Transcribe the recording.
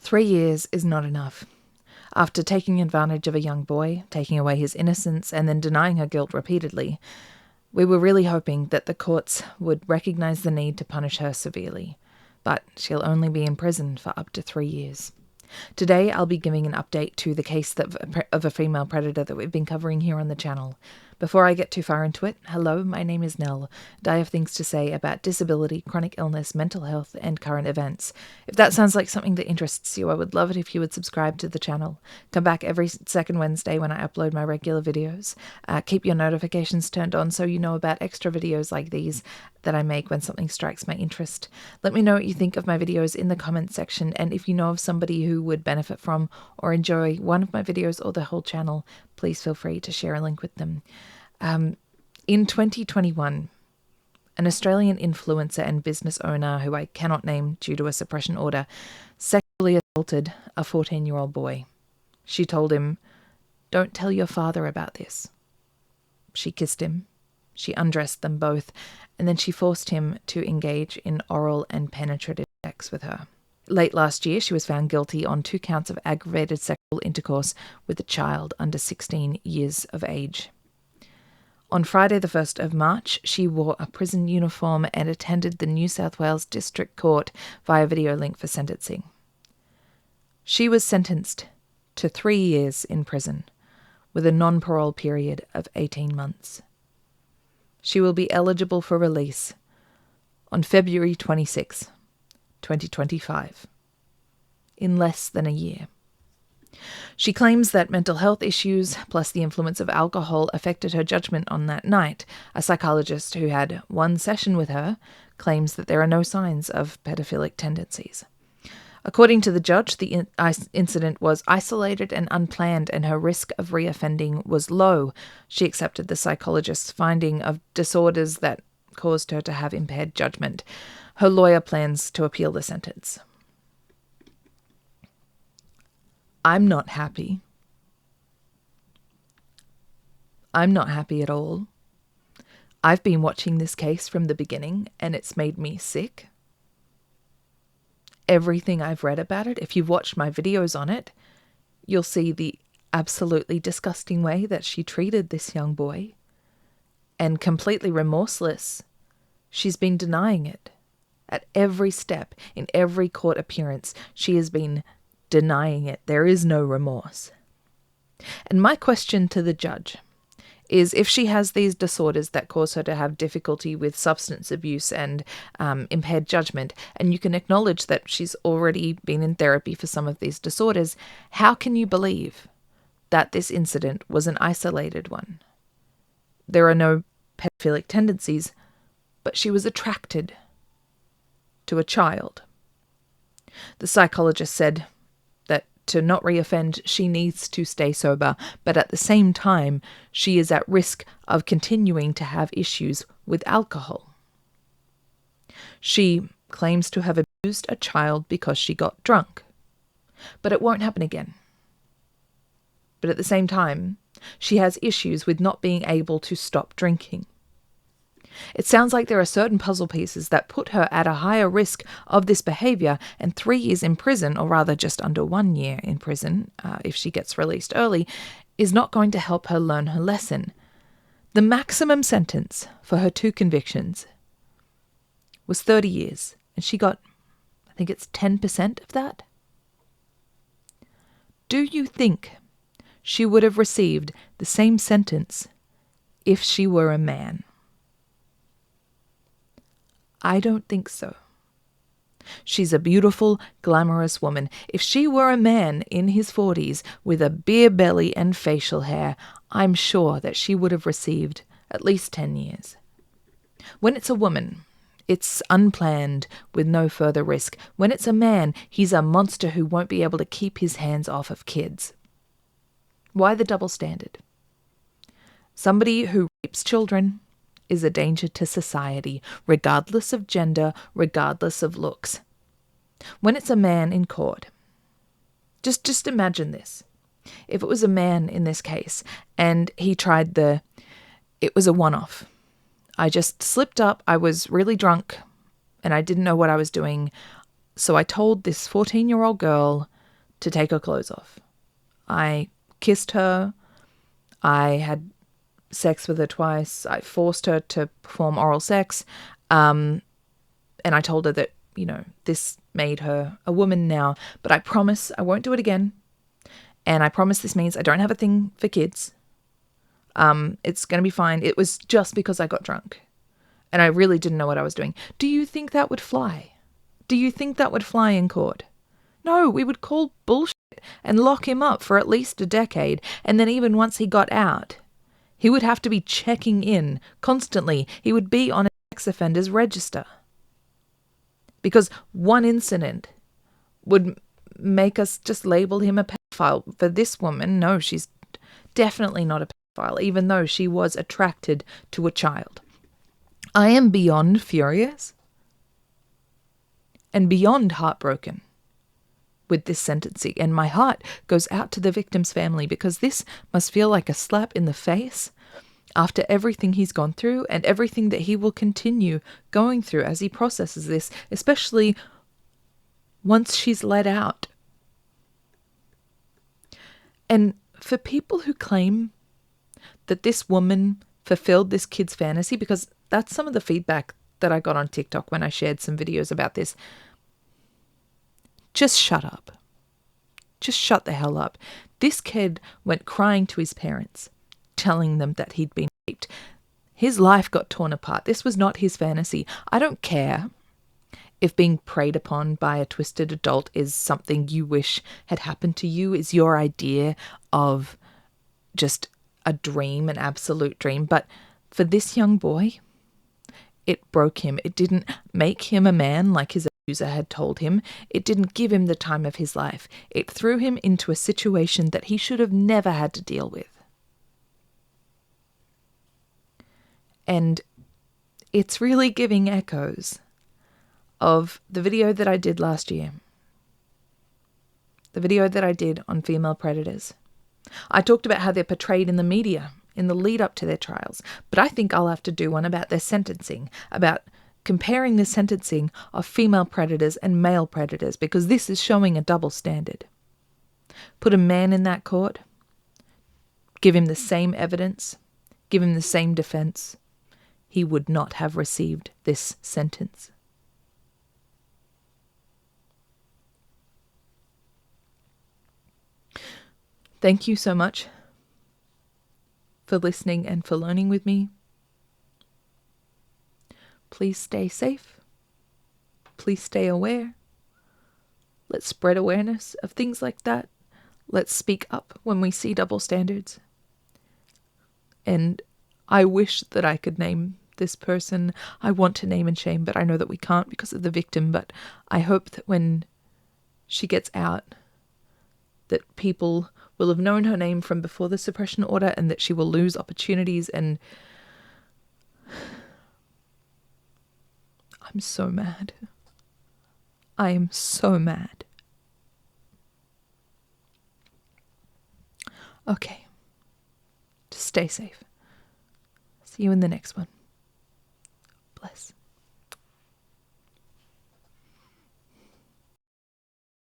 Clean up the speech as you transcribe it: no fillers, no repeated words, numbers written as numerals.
3 years is not enough. After taking advantage of a young boy, taking away his innocence, and then denying her guilt repeatedly, we were really hoping that the courts would recognise the need to punish her severely. But she'll only be in prison for up to 3 years. Today, I'll be giving an update to the case of a female predator that we've been covering here on the channel. Before I get too far into it, hello, my name is Nell, and I have things to say about disability, chronic illness, mental health, and current events. If that sounds like something that interests you, I would love it if you would subscribe to the channel. Come back every second Wednesday when I upload my regular videos. Keep your notifications turned on so you know about extra videos like these that I make when something strikes my interest. Let me know what you think of my videos in the comments section, and if you know of somebody who would benefit from or enjoy one of my videos or the whole channel, please feel free to share a link with them. In 2021, an Australian influencer and business owner, who I cannot name due to a suppression order, sexually assaulted a 14-year-old boy. She told him, "Don't tell your father about this." She kissed him. She undressed them both, and then she forced him to engage in oral and penetrative sex with her. Late last year, she was found guilty on 2 counts of aggravated sexual intercourse with a child under 16 years of age. On Friday the 1st of March, she wore a prison uniform and attended the New South Wales District Court via video link for sentencing. She was sentenced to 3 years in prison, with a non-parole period of 18 months. She will be eligible for release on February 26, 2025, in less than a year. She claims that mental health issues plus the influence of alcohol affected her judgment on that night. A psychologist who had one session with her claims that there are no signs of pedophilic tendencies. According to the judge, the incident was isolated and unplanned, and her risk of reoffending was low. She accepted the psychologist's finding of disorders that caused her to have impaired judgment. Her lawyer plans to appeal the sentence. I'm not happy. I'm not happy at all. I've been watching this case from the beginning, and it's made me sick. Everything I've read about it, if you've watched my videos on it, you'll see the absolutely disgusting way that she treated this young boy. And completely remorseless, she's been denying it. At every step, in every court appearance, she has been denying it. There is no remorse. And my question to the judge is, if she has these disorders that cause her to have difficulty with substance abuse and impaired judgment, and you can acknowledge that she's already been in therapy for some of these disorders, how can you believe that this incident was an isolated one? There are no pedophilic tendencies, but she was attracted to a child. The psychologist said that to not reoffend, she needs to stay sober, but at the same time, she is at risk of continuing to have issues with alcohol. She claims to have abused a child because she got drunk, but it won't happen again. But at the same time, she has issues with not being able to stop drinking. It sounds like there are certain puzzle pieces that put her at a higher risk of this behaviour, and 3 years in prison, or rather just under 1 year in prison, if she gets released early, is not going to help her learn her lesson. The maximum sentence for her 2 convictions was 30 years, and she got, I think it's 10% of that. Do you think she would have received the same sentence if she were a man? I don't think so. She's a beautiful, glamorous woman. If she were a man in his 40s with a beer belly and facial hair, I'm sure that she would have received at least 10 years. When it's a woman, it's unplanned with no further risk. When it's a man, he's a monster who won't be able to keep his hands off of kids. Why the double standard? Somebody who rapes children is a danger to society, regardless of gender, regardless of looks. When it's a man in court, just imagine this. If it was a man in this case, and he tried it was a one-off. I just slipped up, I was really drunk, and I didn't know what I was doing, so I told this 14-year-old girl to take her clothes off. I kissed her. I had sex with her twice. I forced her to perform oral sex. And I told her that, this made her a woman now. But I promise I won't do it again. And I promise this means I don't have a thing for kids. It's going to be fine. It was just because I got drunk. And I really didn't know what I was doing. Do you think that would fly? Do you think that would fly in court? No, we would call bullshit and lock him up for at least a decade. And then even once he got out, he would have to be checking in constantly. He would be on a sex offenders register. Because one incident would make us just label him a pedophile. For this woman, no, she's definitely not a pedophile, even though she was attracted to a child. I am beyond furious and beyond heartbroken with this sentencing, and my heart goes out to the victim's family, because this must feel like a slap in the face after everything he's gone through and everything that he will continue going through as he processes this, especially once she's let out. And for people who claim that this woman fulfilled this kid's fantasy, because that's some of the feedback that I got on TikTok when I shared some videos about this. Just shut up. Just shut the hell up. This kid went crying to his parents, telling them that he'd been raped. His life got torn apart. This was not his fantasy. I don't care if being preyed upon by a twisted adult is something you wish had happened to you, is your idea of just a dream, an absolute dream. But for this young boy, it broke him. It didn't make him a man like his abuser had told him. It didn't give him the time of his life. It threw him into a situation that he should have never had to deal with. And it's really giving echoes of the video that I did last year. The video that I did on female predators. I talked about how they're portrayed in the media in the lead up to their trials, but I think I'll have to do one about their sentencing, about comparing the sentencing of female predators and male predators, because this is showing a double standard. Put a man in that court, give him the same evidence, give him the same defense, he would not have received this sentence. Thank you so much for listening and for learning with me. Please stay safe. Please stay aware. Let's spread awareness of things like that. Let's speak up when we see double standards. And I wish that I could name this person. I want to name and shame, but I know that we can't because of the victim. But I hope that when she gets out, that people will have known her name from before the suppression order, and that she will lose opportunities. And I'm so mad. I am so mad. Okay. Just stay safe. See you in the next one. Bless.